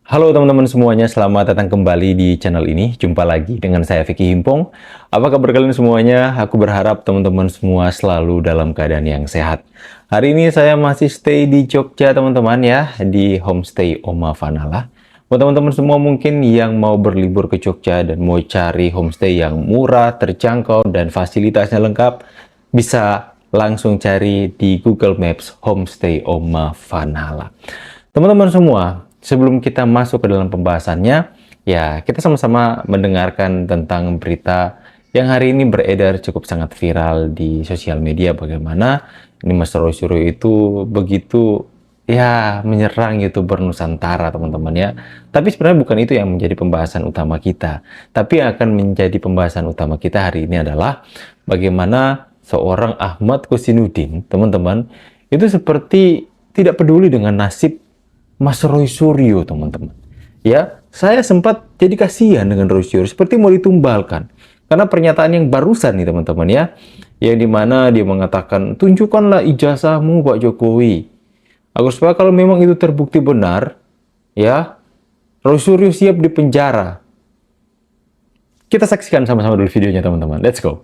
Halo teman-teman semuanya, selamat datang kembali di channel ini. Jumpa lagi dengan saya Vicky Himpong. Apa kabar kalian semuanya? Aku berharap teman-teman semua selalu dalam keadaan yang sehat. Hari ini saya masih stay di Jogja teman-teman ya, di homestay Oma Fanala. Buat teman-teman semua mungkin yang mau berlibur ke Jogja dan mau cari homestay yang murah, terjangkau, dan fasilitasnya lengkap, bisa langsung cari di Google Maps Homestay Oma Fanala. Teman-teman semua, sebelum kita masuk ke dalam pembahasannya, ya kita sama-sama mendengarkan tentang berita yang hari ini beredar cukup sangat viral di sosial media, bagaimana ini Mas Roy Suryo itu begitu ya menyerang YouTuber Nusantara teman-teman ya. Tapi sebenarnya bukan itu yang menjadi pembahasan utama kita. Tapi yang akan menjadi pembahasan utama kita hari ini adalah bagaimana seorang Ahmad Kusinudin, teman-teman, itu seperti tidak peduli dengan nasib Mas Roy Suryo, teman-teman. Ya, saya sempat jadi kasihan dengan Roy Suryo, seperti mau ditumbalkan. Karena pernyataan yang barusan nih, teman-teman ya, yang dimana dia mengatakan, tunjukkanlah ijazahmu Pak Jokowi. Agar supaya kalau memang itu terbukti benar, ya, Roy Suryo siap dipenjara. Kita saksikan sama-sama dulu videonya, teman-teman. Let's go.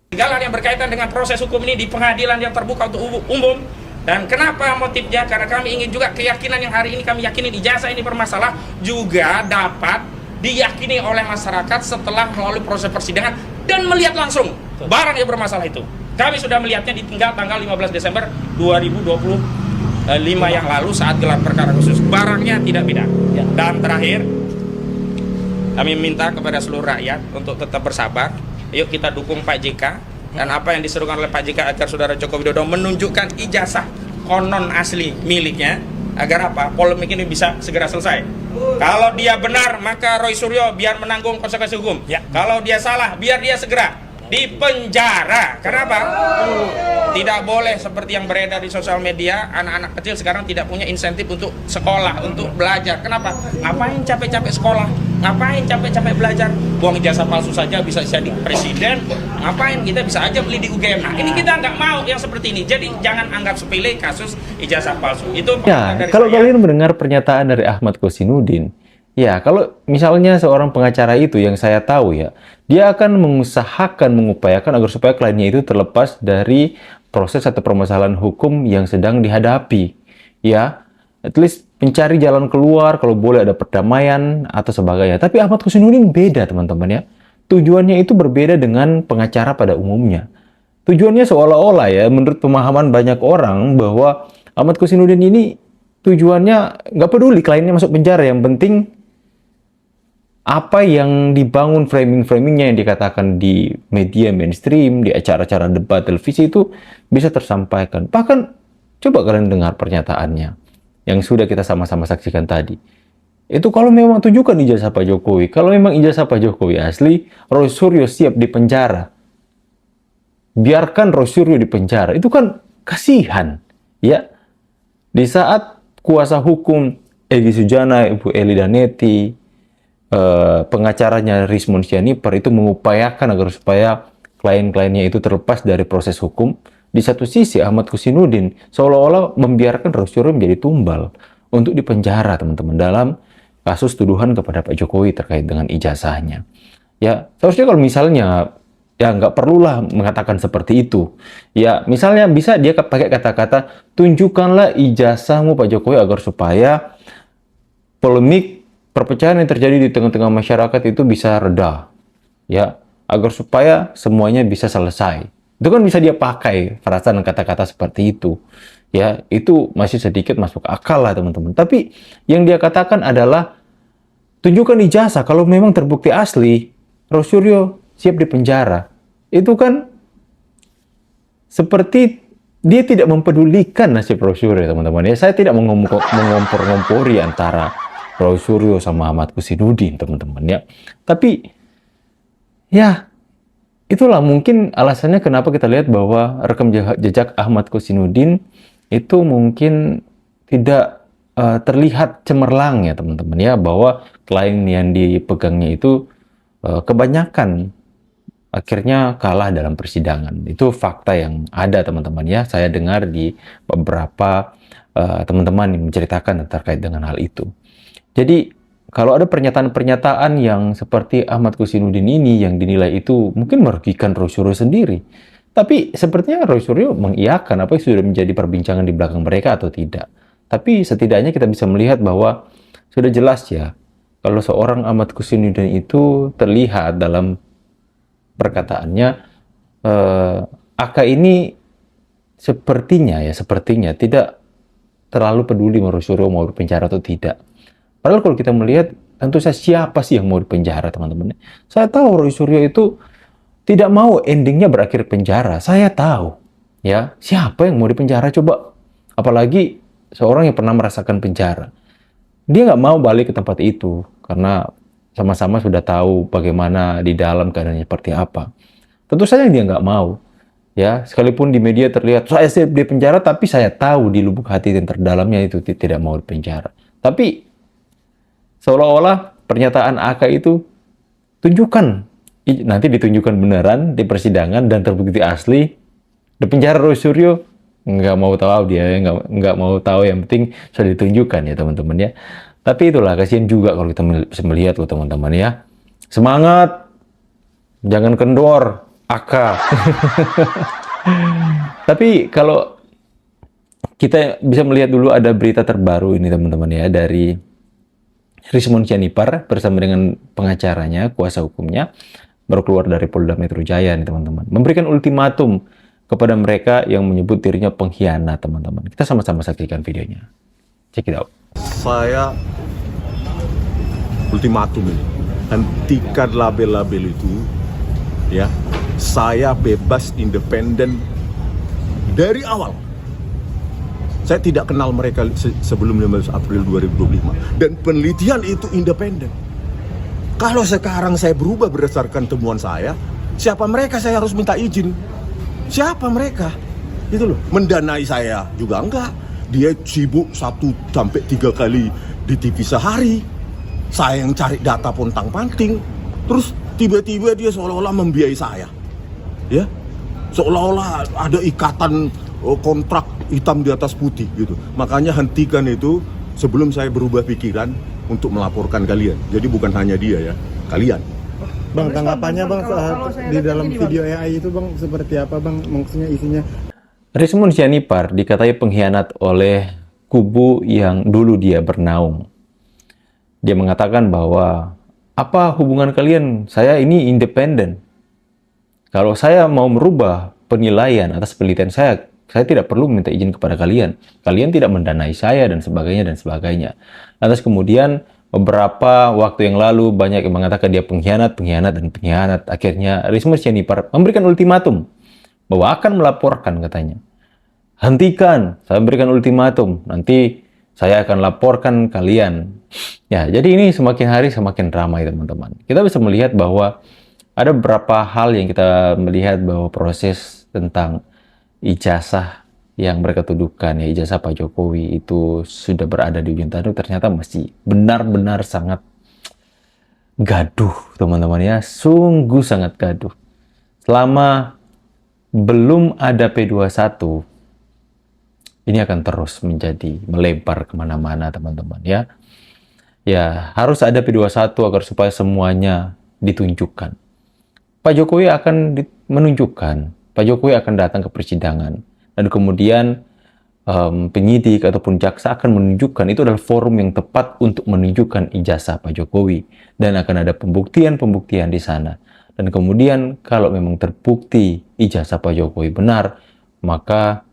Segala yang berkaitan dengan proses hukum ini di pengadilan yang terbuka untuk umum. Dan kenapa motifnya? Karena kami ingin juga keyakinan yang hari ini kami yakini ijazah ini bermasalah juga dapat diyakini oleh masyarakat setelah melalui proses persidangan dan melihat langsung barang yang bermasalah itu. Kami sudah melihatnya di tanggal 15 Desember 2025 yang lalu saat gelar perkara khusus. Barangnya tidak beda. Dan terakhir, kami minta kepada seluruh rakyat untuk tetap bersabar. Yuk kita dukung Pak JK. Dan apa yang diserukan oleh Pak JK agar Saudara Joko Widodo menunjukkan ijazah konon asli miliknya, agar apa? Polemik ini bisa segera selesai. Kalau dia benar, maka Roy Suryo biar menanggung konsekuensi hukum. Kalau dia salah, biar dia segera dipenjara. Kenapa? Tidak boleh seperti yang beredar di sosial media, anak-anak kecil sekarang tidak punya insentif untuk sekolah, untuk belajar. Kenapa? Ngapain capek-capek sekolah? Ngapain capek-capek belajar? Buang ijazah palsu saja bisa jadi presiden. Ngapain? Kita bisa aja beli di UGM. Nah, ini kita nggak mau yang seperti ini. Jadi jangan anggap sepele kasus ijazah palsu. Itu ya, kalau kalian mendengar pernyataan dari Ahmad Kusinudin, ya, kalau misalnya seorang pengacara itu yang saya tahu ya, dia akan mengusahakan, mengupayakan agar supaya kliennya itu terlepas dari proses atau permasalahan hukum yang sedang dihadapi. Ya, at least mencari jalan keluar, kalau boleh ada perdamaian atau sebagainya. Tapi Ahmad Kusinudin beda, teman-teman ya. Tujuannya itu berbeda dengan pengacara pada umumnya. Tujuannya seolah-olah ya, menurut pemahaman banyak orang bahwa Ahmad Kusinudin ini tujuannya nggak peduli kliennya masuk penjara, yang penting apa yang dibangun framing-framingnya yang dikatakan di media mainstream, di acara-acara debat televisi itu bisa tersampaikan. Bahkan coba kalian dengar pernyataannya yang sudah kita sama-sama saksikan tadi. Itu kalau memang tunjukkan ijazah Pak Jokowi, kalau memang ijazah Pak Jokowi asli, Roy Suryo siap dipenjara. Biarkan Roy Suryo dipenjara. Itu kan kasihan, ya. Di saat kuasa hukum Egy Sujana, Ibu Eli Daneti, pengacaranya Rismon Sianipar itu mengupayakan agar supaya klien-kliennya itu terlepas dari proses hukum. Di satu sisi Ahmad Kusinudin seolah-olah membiarkan Roy Suryo menjadi tumbal untuk dipenjara, teman-teman, dalam kasus tuduhan kepada Pak Jokowi terkait dengan ijazahnya. Ya, seharusnya kalau misalnya ya nggak perlulah mengatakan seperti itu. Ya, misalnya bisa dia pakai kata-kata, tunjukkanlah ijazahmu Pak Jokowi agar supaya polemik perpecahan yang terjadi di tengah-tengah masyarakat itu bisa reda. Ya, agar supaya semuanya bisa selesai. Itu kan bisa dia pakai frasa dan kata-kata seperti itu. Ya, itu masih sedikit masuk akal lah, teman-teman. Tapi yang dia katakan adalah tunjukkan ijazah kalau memang terbukti asli, Roy Suryo siap dipenjara. Itu kan seperti dia tidak mempedulikan nasib Roy Suryo, teman-teman. Ya, saya tidak mengompor-ngompori antara Roy Suryo sama Ahmad Kusinudin, teman-teman ya. Tapi ya, itulah mungkin alasannya kenapa kita lihat bahwa rekam jejak Ahmad Kusinudin itu mungkin tidak terlihat cemerlang ya, teman-teman ya, bahwa klien yang dipegangnya itu kebanyakan akhirnya kalah dalam persidangan. Itu fakta yang ada, teman-teman ya. Saya dengar di beberapa teman-teman yang menceritakan terkait dengan hal itu. Jadi kalau ada pernyataan-pernyataan yang seperti Ahmad Kusinudin ini yang dinilai itu mungkin merugikan Roy Suryo sendiri. Tapi sepertinya Roy Suryo mengiyakan apa yang sudah menjadi perbincangan di belakang mereka atau tidak. Tapi setidaknya kita bisa melihat bahwa sudah jelas ya, kalau seorang Ahmad Kusinudin itu terlihat dalam perkataannya, AK ini sepertinya tidak terlalu peduli mau Roy Suryo mau dipenjara atau tidak. Padahal kalau kita melihat, tentu saja siapa sih yang mau dipenjara, teman-teman? Saya tahu Roy Suryo itu tidak mau endingnya berakhir penjara. Saya tahu, ya, siapa yang mau dipenjara coba? Apalagi seorang yang pernah merasakan penjara. Dia nggak mau balik ke tempat itu karena sama-sama sudah tahu bagaimana di dalam keadaannya seperti apa. Tentu saja dia nggak mau. Ya, sekalipun di media terlihat saya siap di penjara, tapi saya tahu di lubuk hati yang terdalamnya itu tidak mau dipenjara. Tapi seolah-olah pernyataan AK itu tunjukkan, nanti ditunjukkan beneran di persidangan dan terbukti asli di penjara Roy Suryo nggak mau tahu dia, nggak mau tahu, yang penting sudah ditunjukkan ya teman-teman ya. Tapi itulah, kasihan juga kalau kita bisa melihat loh teman-teman ya. Semangat, jangan kendor AK. Tapi kalau kita bisa melihat dulu ada berita terbaru ini teman-teman ya, dari Rismon Sianipar bersama dengan pengacaranya, kuasa hukumnya, baru keluar dari Polda Metro Jaya nih teman-teman. Memberikan ultimatum kepada mereka yang menyebut dirinya pengkhianat teman-teman. Kita sama-sama saksikan videonya. Check it out. Saya ultimatum ini, hentikan label-label itu, ya. Saya bebas independen dari awal. Saya tidak kenal mereka sebelum 15 April 2025. Dan penelitian itu independen. Kalau sekarang saya berubah berdasarkan temuan saya, siapa mereka saya harus minta izin? Siapa mereka? Itu loh, mendanai saya juga enggak. Dia sibuk 1-3 kali di TV sehari. Saya yang cari data pontang-panting. Terus tiba-tiba dia seolah-olah membiayai saya. Ya, seolah-olah ada ikatan kontrak hitam di atas putih gitu. Makanya hentikan itu sebelum saya berubah pikiran untuk melaporkan kalian. Jadi bukan hanya dia ya, kalian. Bang, tanggapannya bang di dalam video AI itu bang seperti apa bang? Maksudnya isinya? Rismon Sianipar dikatai pengkhianat oleh kubu yang dulu dia bernaung. Dia mengatakan bahwa apa hubungan kalian? Saya ini independen. Kalau saya mau merubah penilaian atas penelitian saya tidak perlu minta izin kepada kalian. Kalian tidak mendanai saya dan sebagainya dan sebagainya. Lantas kemudian beberapa waktu yang lalu banyak yang mengatakan dia pengkhianat. Akhirnya Rismon Sianipar memberikan ultimatum bahwa akan melaporkan katanya. Hentikan, saya berikan ultimatum. Nanti saya akan laporkan kalian. Ya, jadi ini semakin hari semakin ramai teman-teman. Kita bisa melihat bahwa ada beberapa hal yang kita melihat bahwa proses tentang ijazah yang mereka tuduhkan, ya ijazah Pak Jokowi itu sudah berada di ujung tanduk, ternyata masih benar-benar sangat gaduh teman-teman ya, sungguh sangat gaduh. Selama belum ada P21, ini akan terus menjadi melebar kemana-mana teman-teman ya. Ya harus ada P21 agar supaya semuanya ditunjukkan. Pak Jokowi akan menunjukkan, Pak Jokowi akan datang ke persidangan, dan kemudian penyidik ataupun jaksa akan menunjukkan, itu adalah forum yang tepat untuk menunjukkan ijazah Pak Jokowi, dan akan ada pembuktian-pembuktian di sana. Dan kemudian kalau memang terbukti ijazah Pak Jokowi benar, maka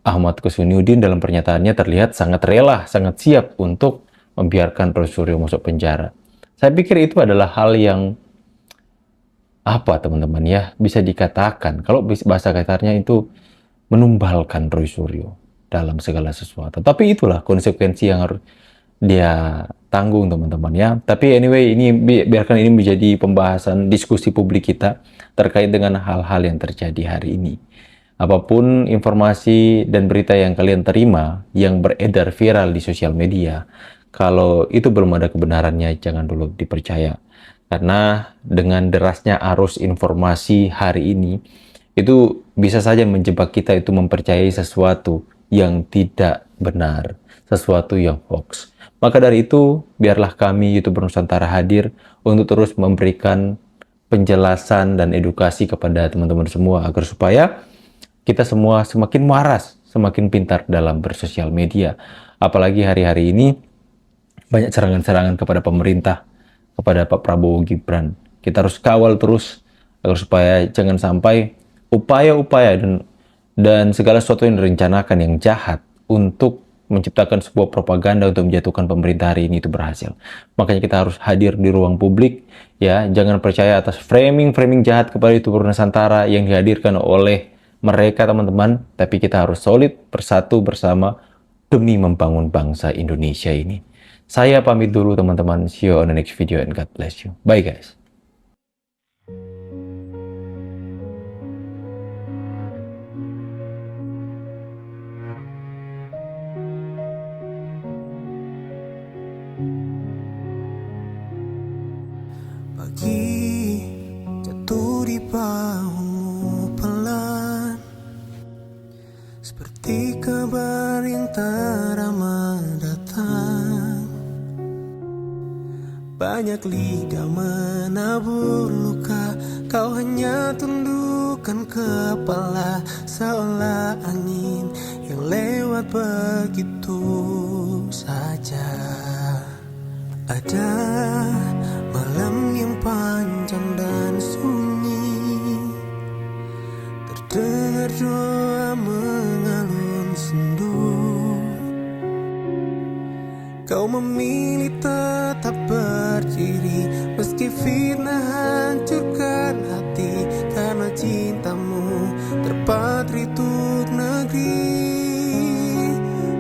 Ahmad Kusinudin dalam pernyataannya terlihat sangat rela, sangat siap untuk membiarkan Roy Suryo masuk penjara. Saya pikir itu adalah hal yang apa teman-teman ya, bisa dikatakan kalau bahasa kasarnya itu menumbalkan Roy Suryo dalam segala sesuatu. Tapi itulah konsekuensi yang harus dia tanggung teman-teman ya. Tapi anyway, ini biarkan ini menjadi pembahasan diskusi publik kita terkait dengan hal-hal yang terjadi hari ini. Apapun informasi dan berita yang kalian terima yang beredar viral di sosial media, kalau itu belum ada kebenarannya, jangan dulu dipercaya. Karena dengan derasnya arus informasi hari ini, itu bisa saja menjebak kita itu mempercayai sesuatu yang tidak benar, sesuatu yang hoax. Maka dari itu, biarlah kami YouTuber Nusantara hadir untuk terus memberikan penjelasan dan edukasi kepada teman-teman semua agar supaya kita semua semakin waras, semakin pintar dalam bersosial media. Apalagi hari-hari ini banyak serangan-serangan kepada pemerintah, kepada Pak Prabowo Gibran. Kita harus kawal terus agar supaya jangan sampai upaya-upaya dan segala sesuatu yang direncanakan yang jahat untuk menciptakan sebuah propaganda untuk menjatuhkan pemerintah hari ini itu berhasil. Makanya kita harus hadir di ruang publik, ya. Jangan percaya atas framing-framing jahat kepada YouTuber Nusantara yang dihadirkan oleh mereka, teman-teman. Tapi kita harus solid, bersatu bersama demi membangun bangsa Indonesia ini. Saya pamit dulu, teman-teman. See you on the next video and God bless you. Bye, guys. Pagi jatuh di bahumu pelan, seperti kabar yang tak ramah datang. Banyak lidah menabur luka, kau hanya tundukkan kepala, seolah angin yang lewat begitu saja. Ada malam yang panjang dan sunyi, terdengar doa mengalun sendu. Kau memilih tetap berdiri meski fitnah hancurkan hati, karena cintamu terpatri untuk negeri.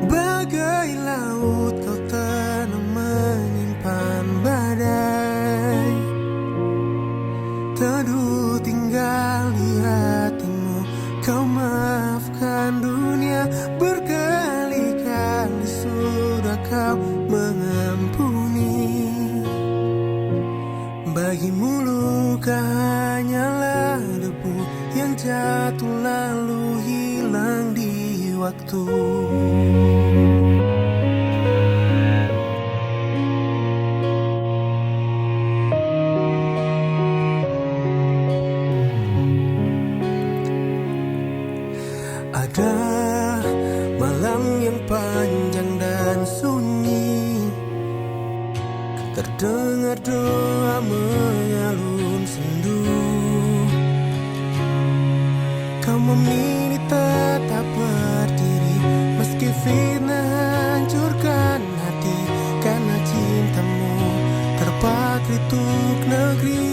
Bagai laut kau tenang menyimpan badai, teduh tinggal di hatimu. Kau maafkan dunia, berkali-kali sudah kau mengampuni. Bagimu luka hanyalah debu yang jatuh lalu hilang di waktu. Ada malam yang panjang dan sunyi, terdengar doa mengalun sendu. Kau memilih tetap berdiri meski fitnah hancurkan hati, karena cintamu terpatri untuk negeri.